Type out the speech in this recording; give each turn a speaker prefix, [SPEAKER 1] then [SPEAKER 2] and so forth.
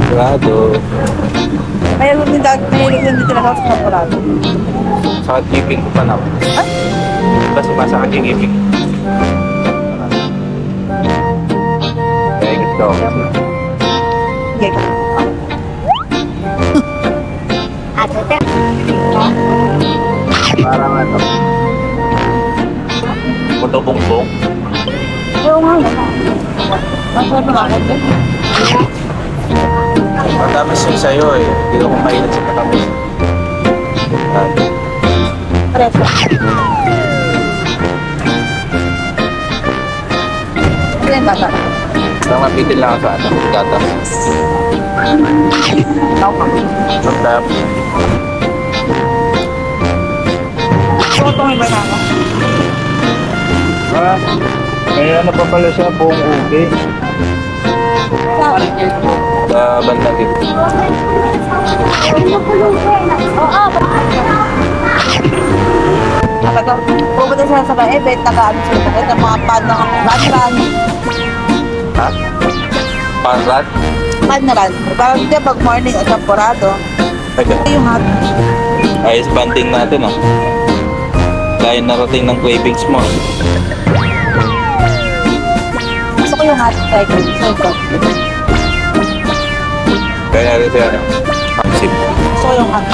[SPEAKER 1] Grado.
[SPEAKER 2] Mayroon din dito na sa Kaporado.
[SPEAKER 1] Sa giping ko pa na.
[SPEAKER 2] Ah?
[SPEAKER 1] Basta ba sa aking giping? Kaya gusto ko.
[SPEAKER 2] Okay.
[SPEAKER 1] Parang ano. Puto bongbong.
[SPEAKER 2] Oo nga. Ang sarap na ako.
[SPEAKER 1] Matamis yung sa'yo eh. Hindi ko mahilig sa matamis.
[SPEAKER 2] Preso. Ano yung bata?
[SPEAKER 1] Parang mapitil lang ako sa ano. Gatas.
[SPEAKER 2] Ikaw ka.
[SPEAKER 1] Magtap.
[SPEAKER 2] Gusto ko itong iba na ako.
[SPEAKER 1] Ah, may ano pa pala siya, buong ubi. Sa bandang dito.
[SPEAKER 2] Talaga, pupunta sila sa mga event, nag-ano sila ng mga pan na run.
[SPEAKER 1] Ha? Panrat?
[SPEAKER 2] Pan na run. Parang di pag morning o temporado,
[SPEAKER 1] Taga.
[SPEAKER 2] yung hot.
[SPEAKER 1] Ayos banding natin ah. Dahil narating ng cravings mo.
[SPEAKER 2] Gusto ko yung hot like sobrang.
[SPEAKER 1] Kaya natin siya ano. Sip.
[SPEAKER 2] Gusto ko yung hot.